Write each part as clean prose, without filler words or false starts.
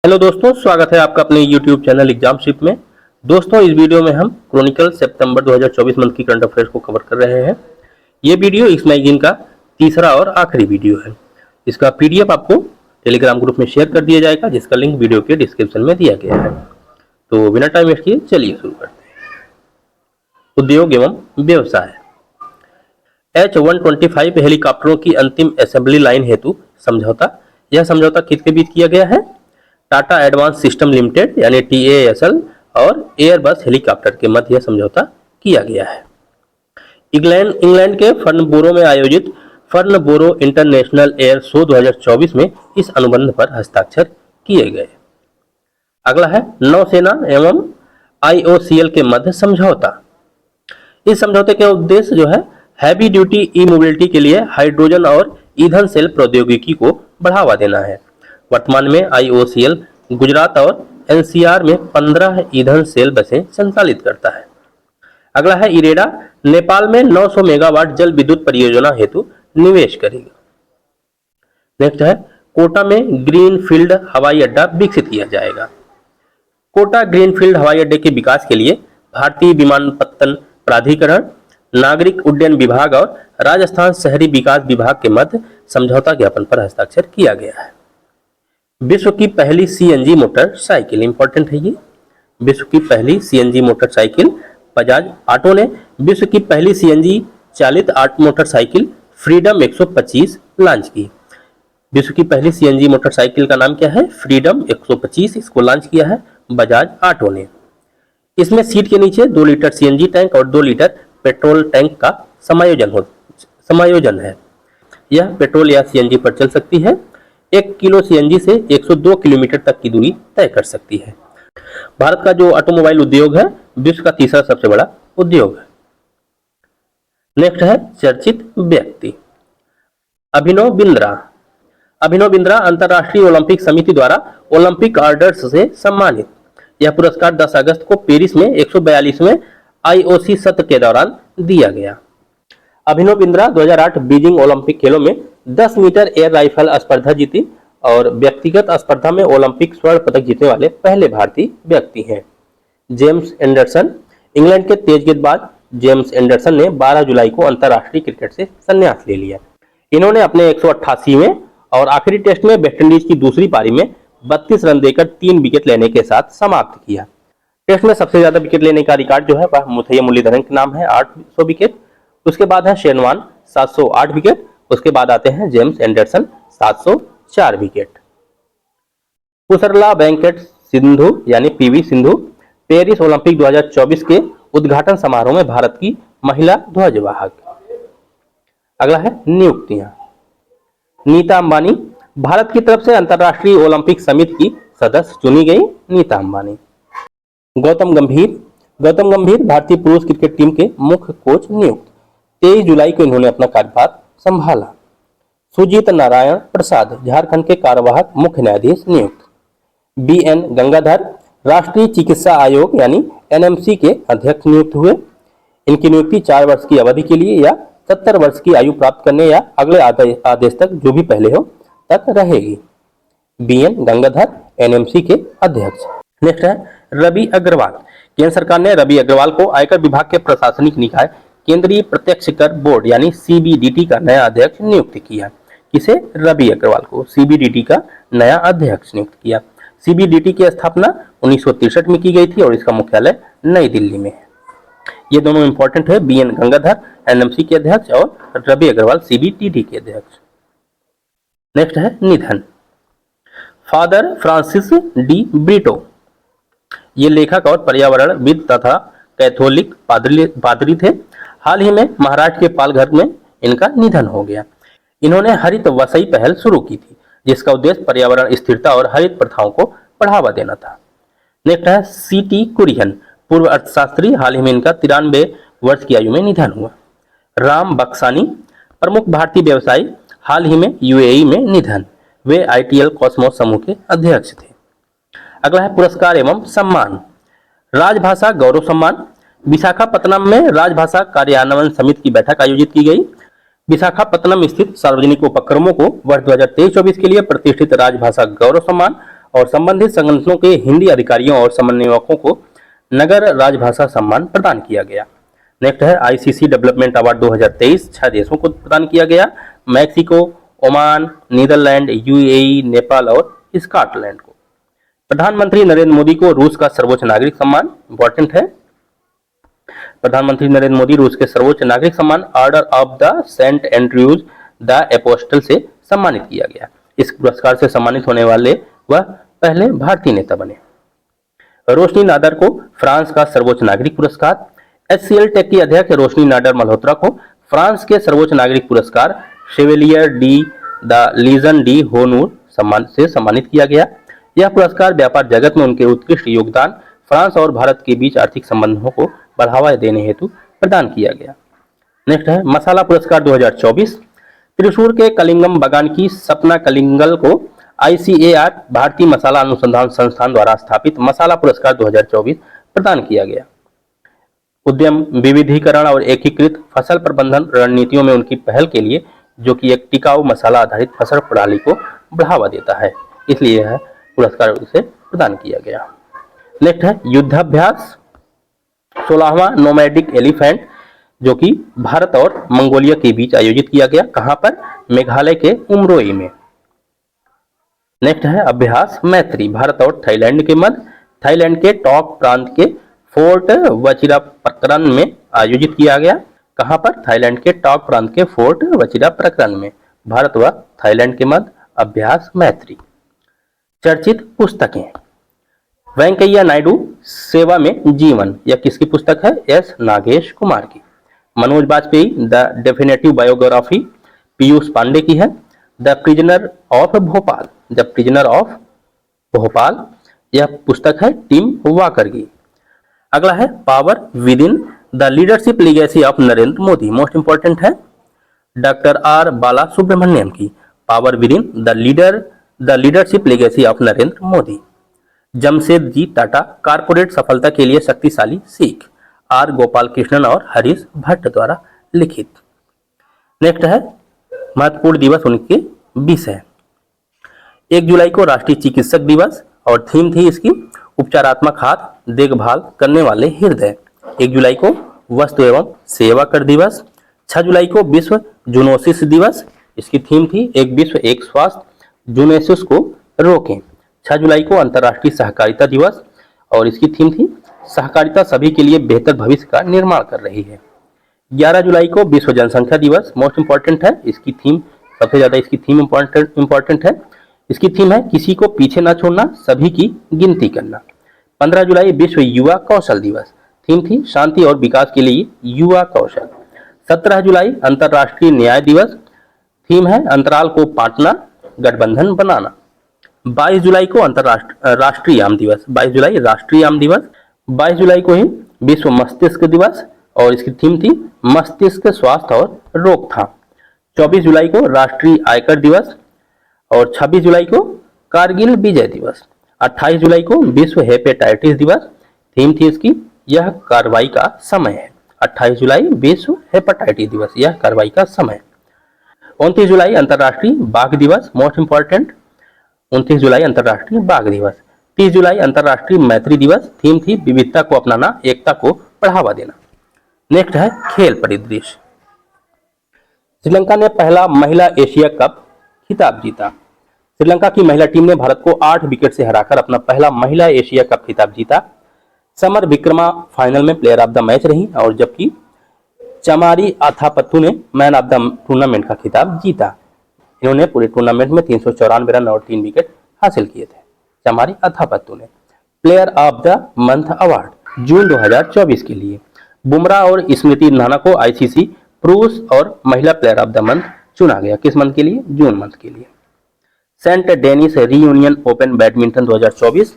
Hello दोस्तों, स्वागत है आपका अपने YouTube चैनल एग्जामशिप में। दोस्तों, इस वीडियो में हम क्रॉनिकल सितंबर 2024 मंथ की करंट अफेयर्स को कवर कर रहे हैं। ये वीडियो इस मैगजीन का तीसरा और आखिरी वीडियो है। इसका PDF आपको टेलीग्राम ग्रुप में शेयर कर दिया जाएगा, जिसका लिंक वीडियो के डिस्क्रिप्शन में दिया गया है। तो बिना टाइम वेस्ट किए चलिए शुरू करते हैं। उद्योग एवं व्यवसाय। H-125 हेलीकॉप्टरों की अंतिम असेंबली लाइन हेतु समझौता। यह समझौता किसके बीच किया गया है? टाटा एडवांस सिस्टम लिमिटेड यानी TASL और एयरबस हेलीकॉप्टर के मध्य यह समझौता किया गया है। इंग्लैंड के फर्नबोरो में आयोजित फर्नबोरो इंटरनेशनल एयर शो 2024 में इस अनुबंध पर हस्ताक्षर किए गए। अगला है नौसेना एवं IOCL के मध्य समझौता। इस समझौते के उद्देश्य जो है हैवी ड्यूटी ई मोबिलिटी के लिए हाइड्रोजन और ईंधन सेल प्रौद्योगिकी को बढ़ावा देना है। वर्तमान में IOCL गुजरात और NCR में 15 ईंधन सेल बसें संचालित करता है। अगला है इरेडा नेपाल में 900 मेगावाट जल विद्युत परियोजना हेतु निवेश करेगा। नेक्स्ट है कोटा में ग्रीनफील्ड हवाई अड्डा विकसित किया जाएगा। कोटा ग्रीनफील्ड हवाई अड्डे के विकास के लिए भारतीय विमानपत्तन प्राधिकरण, नागरिक उड्डयन विभाग और राजस्थान शहरी विकास विभाग के मध्य समझौता ज्ञापन पर हस्ताक्षर किया गया है। विश्व की पहली CNG मोटरसाइकिल, इंपॉर्टेंट है ये, विश्व की पहली CNG मोटरसाइकिल बजाज ऑटो ने विश्व की पहली CNG चालित मोटरसाइकिल फ्रीडम 125 लॉन्च की। विश्व की पहली CNG मोटरसाइकिल का नाम क्या है? फ्रीडम 125। इसको लॉन्च किया है बजाज ऑटो ने। इसमें सीट के नीचे 2 लीटर CNG टैंक और 2 लीटर पेट्रोल टैंक का समायोजन है। यह पेट्रोल या CNG पर चल सकती है। 1 किलो CNG से 102 किलोमीटर तक की दूरी तय कर सकती है। भारत का जो ऑटोमोबाइल उद्योग है विश्व का तीसरा सबसे बड़ा उद्योग है। नेक्स्ट है चर्चित व्यक्ति। अभिनव बिंद्रा। अभिनव बिंद्रा अंतर्राष्ट्रीय ओलंपिक समिति द्वारा ओलंपिक ऑर्डर्स से सम्मानित। यह पुरस्कार 10 अगस्त को पेरिस में 142वें IOC सत्र के दौरान दिया गया। अभिनव बिंद्रा 2008 बीजिंग ओलंपिक खेलों में 10 मीटर एयर राइफल स्पर्धा जीती और व्यक्तिगत स्पर्धा में ओलंपिक स्वर्ण पदक जीतने वाले पहले भारतीय व्यक्ति हैं। James Anderson. इंग्लैंड के तेज गेंदबाज जेम्स एंडरसन ने 12 जुलाई को अंतर्राष्ट्रीय क्रिकेट से संन्यास ले लिया। इन्होंने अपने 188वें और आखिरी टेस्ट में वेस्टइंडीज की दूसरी पारी में 32 रन देकर 3 विकेट लेने के साथ समाप्त किया। टेस्ट में सबसे ज्यादा विकेट लेने का रिकॉर्ड जो है वह मुथैया मुरलीधरन के नाम है, 800 विकेट। उसके बाद है शेन वॉर्न 708 विकेट। उसके बाद आते हैं James Anderson 704 wicket. Pusarla Venkata Sindhu यानी PV सिंधु पेरिस ओलंपिक 2024 के उद्घाटन समारोह में भारत की महिला ध्वजवाहक। अगला है नियुक्तियां। नीता अंबानी भारत की तरफ से अंतर्राष्ट्रीय ओलंपिक समिति की सदस्य चुनी गई। नीता अंबानी। गौतम गंभीर भारतीय पुरुष क्रिकेट टीम के मुख्य कोच नियुक्त। 23 जुलाई को इन्होंने अपना कार्यभार संभाला। सुजीत नारायण प्रसाद झारखंड के कार्यवाहक मुख्य न्यायाधीश नियुक्त। BN गंगाधर राष्ट्रीय चिकित्सा आयोग यानी NMC के अध्यक्ष नियुक्त हुए। इनकी नियुक्ति 4 वर्ष की अवधि के लिए या 70 वर्ष की आयु प्राप्त करने या अगले आदेश तक जो भी पहले हो तक रहेगी। BN गंगाधर NMC के अध्यक्ष। नेक्स्ट है रवि अग्रवाल। केंद्र सरकार ने रवि अग्रवाल को आयकर विभाग के प्रशासनिक निकाय केंद्रीय प्रत्यक्ष कर बोर्ड यानी CBDT का नया अध्यक्ष नियुक्त किया। किसे? रवि अग्रवाल को CBDT का नया अध्यक्ष नियुक्त किया। CBDT की स्थापना 1963 में की गई थी और इसका मुख्यालय नई दिल्ली में है। ये दोनों इंपॉर्टेंट है, BN गंगाधर NMC के अध्यक्ष और रवि अग्रवाल CBDT के अध्यक्ष। नेक्स्ट है निधन। फादर फ्रांसिस डी ब्रिटो ये लेखक और पर्यावरणविद तथा कैथोलिक पादरी थे। हाल ही में महाराष्ट्र के पालघर में इनका निधन हो गया। इन्होंने हरित वसई पहल शुरू की थी, जिसका उद्देश्य पर्यावरण स्थिरता और हरित प्रथाओं को बढ़ावा देना था। नेक्स्ट है CT कुरियन पूर्व अर्थशास्त्री। हाल ही में इनका 93 वर्ष की आयु में निधन हुआ। राम बक्सानी प्रमुख भारतीय व्यवसायी, हाल ही में UAE में निधन। वे ITL कॉस्मोस समूह के अध्यक्ष थे। अगला है पुरस्कार एवं सम्मान। राजभाषा गौरव सम्मान। विशाखापत्तनम में राजभाषा कार्यान्वयन समिति की बैठक आयोजित की गई। विशाखापत्तनम स्थित सार्वजनिक उपक्रमों को वर्ष 2023-24 के लिए प्रतिष्ठित राजभाषा गौरव सम्मान और संबंधित संगठनों के हिंदी अधिकारियों और समन्वयकों को नगर राजभाषा सम्मान प्रदान किया गया। नेक्स्ट है आईसीसी डेवलपमेंट अवार्ड 2023 6 देशों को प्रदान किया गया, Mexico, Oman, Netherlands, UAE, Nepal और स्कॉटलैंड को। प्रधानमंत्री नरेंद्र मोदी को रूस का सर्वोच्च नागरिक सम्मान, इंपॉर्टेंट है, प्रधानमंत्री नरेंद्र मोदी रूस के सर्वोच्च नागरिक सम्मान Order of the Saint Andrew the Apostle से सम्मानित किया गया। इस पुरस्कार से सम्मानित होने वाले वह पहले भारतीय नेता बने। रोशनी नादर को फ्रांस का सर्वोच्च नागरिक पुरस्कार, एचसीएल टेक की अध्यक्ष रोशनी नादर मल्होत्रा को फ्रांस के सर्वोच्च नागरिक पुरस्कार chevalier de the legion de honneur सम्मान से सम्मानित किया गया। यह पुरस्कार व्यापार जगत में उनके उत्कृष्ट योगदान, फ्रांस और भारत के बीच आर्थिक संबंधों को बढ़ावा देने हेतु प्रदान किया गया। नेक्स्ट है मसाला पुरस्कार 2024, त्रिशूर के कलिंगम बगान की सपना कलिंगल को आईसीएआर भारतीय मसाला अनुसंधान संस्थान द्वारा स्थापित मसाला पुरस्कार 2024 प्रदान किया गया। उद्यम विविधीकरण और एकीकृत फसल प्रबंधन रणनीतियों में उनकी पहल के लिए, जो कि एक टिकाऊ मसाला आधारित फसल प्रणाली को बढ़ावा देता है, इसलिए यह पुरस्कार उसे प्रदान किया गया। नेक्स्ट है युद्धाभ्यास 16वां नोमैडिक एलिफेंट, जो कि भारत और मंगोलिया के बीच आयोजित किया गया। कहां पर? मेघालय के उमरोई में। नेक्स्ट है अभ्यास मैत्री, भारत और थाईलैंड के मध्य थाईलैंड के टॉक प्रांत के फोर्ट वचिरापकरन में आयोजित किया गया। कहां पर? थाईलैंड के टॉक प्रांत के फोर्ट वचिरापकरन में भारत व थाईलैंड के मध्य अभ्यास मैत्री। चर्चित पुस्तकें, वेंकैया नायडू सेवा में जीवन, यह किसकी पुस्तक है? एस नागेश कुमार की। Manoj Vajpayee The Definitive Biography Piyush Pandey की है। The Prisoner of Bhopal, The Prisoner of Bhopal, यह पुस्तक है टिम वाकर की। अगला है Power Within the Leadership Legacy of Narendra Modi, most important है डॉक्टर आर बाला सुब्रमण्यम की। Power Within the Leadership Legacy of Narendra Modi. Jamshedji Tata corporate सफलता के लिए शक्तिशाली सीख, आर गोपाल कृष्णन और हरीश भट्ट द्वारा लिखित। नेक्स्ट है महत्वपूर्ण दिवस उनके विषय। 1 जुलाई को राष्ट्रीय चिकित्सक दिवस और थीम थी इसकी उपचारात्मक हाथ देखभाल करने वाले हृदय। 1 जुलाई को वस्तु एवं सेवा कर दिवस। 6 जुलाई को विश्व जूनोसिस दिवस, इसकी थीम थी एक विश्व एक स्वास्थ्य, जूनोसिस को रोकें। 6 जुलाई को अंतर्राष्ट्रीय सहकारिता दिवस और इसकी थीम थी सहकारिता सभी के लिए बेहतर भविष्य का निर्माण कर रही है। 11 जुलाई को विश्व जनसंख्या दिवस, मोस्ट इंपॉर्टेंट है, इसकी थीम सबसे ज्यादा इसकी थीम इंपॉर्टेंट है, इसकी थीम है किसी को पीछे ना छोड़ना, सभी की गिनती करना। 15 जुलाई विश्व युवा कौशल दिवस, थीम थी शांति और विकास के लिए युवा कौशल। 17 जुलाई अंतर्राष्ट्रीय न्याय दिवस, थीम है अंतराल को पाटना गठबंधन बनाना। 22 जुलाई को राष्ट्रीय आम दिवस, 22 जुलाई राष्ट्रीय आम दिवस। 22 जुलाई को ही विश्व मस्तिष्क दिवस और इसकी थीम थी मस्तिष्क स्वास्थ्य और रोकथाम। 24 जुलाई को राष्ट्रीय आयकर दिवस और 26 जुलाई को कारगिल विजय दिवस। 28 जुलाई को विश्व हेपेटाइटिस दिवस, थीम थी इसकी यह कार्रवाई का समय है। 28 जुलाई विश्व हेपेटाइटिस दिवस, यह कार्रवाई का समय। 29 जुलाई अंतर्राष्ट्रीय बाघ दिवस, मोस्ट इंपॉर्टेंट, 29 जुलाई अंतर्राष्ट्रीय बाघ दिवस। 30 जुलाई अंतर्राष्ट्रीय मैत्री दिवस, थीम थी विविधता को अपनाना, एकता को बढ़ावा देना। नेक्स्ट है खेल परिदृश्य। श्रीलंका ने पहला महिला एशिया कप खिताब जीता। श्रीलंका की महिला टीम ने भारत को 8 विकेट से हराकर अपना पहला महिला एशिया कप खिताब जीता। समर विक्रमा फाइनल में प्लेयर ऑफ द मैच रही और जबकि चमारी आथापत्तू ने मैन ऑफ द टूर्नामेंट का खिताब जीता। इन्होंने पूरे टूर्नामेंट में 354 रन और 3 विकेट हासिल किए थे। चमारी अथापत्तू ने player of the month award June 2024 के लिए बुमराह और स्मृति रंधावा को आईसीसी पुरुष और महिला प्लेयर ऑफ द मंथ चुना गया। किस मंथ के लिए? जून मंथ के लिए। Saint Denis Reunion Open Badminton 2024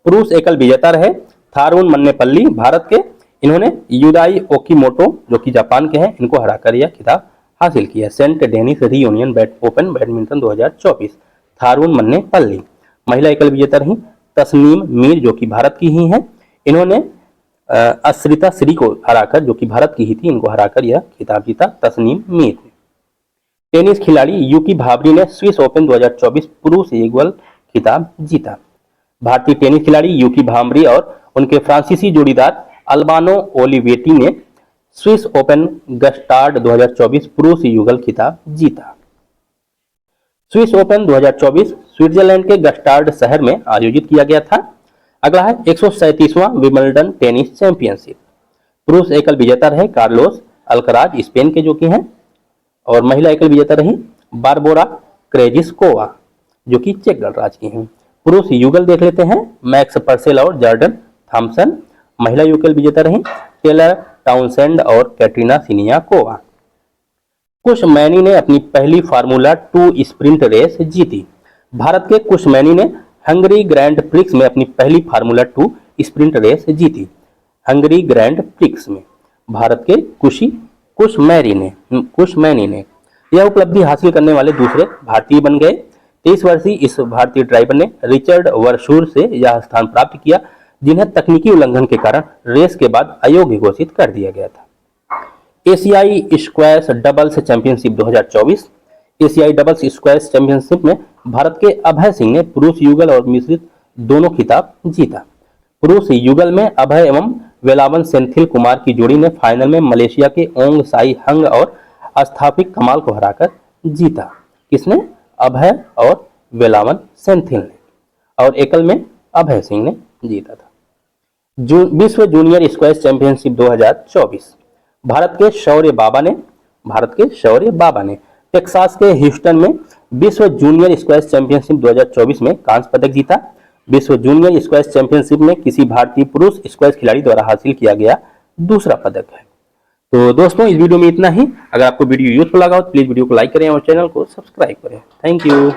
पुरुष एकल विजेता रहे थारुन मन्नेपल्ली भारत के। इन्होंने युदाई ओकीमोटो जो कि जापान के हैं, इनको हराकर यह खिताब हासिल किया। Saint Denis Reunion Open Badminton 2024 Tharun Mannepalli. महिला एकल विजेता रही तस्नीम मीर जो कि भारत की ही हैं। इन्होंने अश्रिता श्री को हराकर, जो कि भारत की ही थी, इनको हराकर यह खिताब जीता तस्नीम मीर ने। टेनिस खिलाड़ी यूकी भावरी ने स्विस ओपन 2024 पुरुष युगल खिताब जीता। भारतीय टेनिस खिलाड़ी यूकी भाम्बरी और उनके फ्रांसीसी जोड़ीदार अल्बानो ओलिवेटी ने स्विस ओपन गस्टार्ड 2024 पुरुष युगल खिताब जीता। स्विस ओपन 2024 स्विट्जरलैंड के गस्टार्ड शहर में आयोजित किया गया था। अगला है 137वां विंबलडन टेनिस चैंपियनशिप। पुरुष एकल विजेता रहे कार्लोस अल्कराज स्पेन के जो कि हैं, और महिला एकल विजेता रही बारबोरा क्रेजिस्कोवा जो कि चेक गणराज्य की हैं। पुरुष युगल देख लेते हैं, मैक्स पर्सेल और जॉर्डन थॉम्सन। महिला युगल विजेता रही टेलर टाउनसेंड और कैटरीना सिनियाकोवा। कुश मैनी ने अपनी पहली फार्मूला 2 स्प्रिंट रेस जीती। भारत के कुश मैनी ने हंगरी ग्रैंड प्रिक्स में अपनी पहली फार्मूला 2 स्प्रिंट रेस जीती। हंगरी ग्रैंड प्रिक्स में भारत के कुश मैनी ने यह उपलब्धि हासिल करने वाले दूसरे भारतीय बन गए। 23 वर्षीय इस भारतीय ड्राइवर ने रिचर्ड वर्शूर से यह स्थान प्राप्त किया, जिन्हें तकनीकी उल्लंघन के कारण रेस के बाद अयोग्य घोषित कर दिया गया था। एशियाई स्क्वैश डबल्स चैंपियनशिप 2024। एशियाई डबल्स स्क्वैश चैंपियनशिप में भारत के अभय सिंह ने पुरुष युगल और मिश्रित दोनों खिताब जीता। पुरुष युगल में अभय एवं वेलावन सेंथिल कुमार की जोड़ी ने फाइनल में मलेशिया के ओंग साई हंग और स्थापित कमाल को हराकर जीता। किसने? अभय और वेलावन सेंथिल ने। और एकल में अभय सिंह ने जीता था। विश्व जूनियर स्क्वैश चैंपियनशिप 2024। भारत के शौर्य बाबा ने टेक्सास के ह्यूस्टन में विश्व जूनियर स्क्वैश चैंपियनशिप 2024 में कांस्य पदक जीता। विश्व जूनियर स्क्वैश चैंपियनशिप में किसी भारतीय पुरुष स्क्वैश खिलाड़ी द्वारा हासिल किया गया दूसरा पदक है। तो दोस्तों, इस वीडियो में इतना ही। अगर आपको वीडियो यूजफुल लगा हो तो प्लीज वीडियो को लाइक करें और चैनल को सब्सक्राइब करें। Thank you.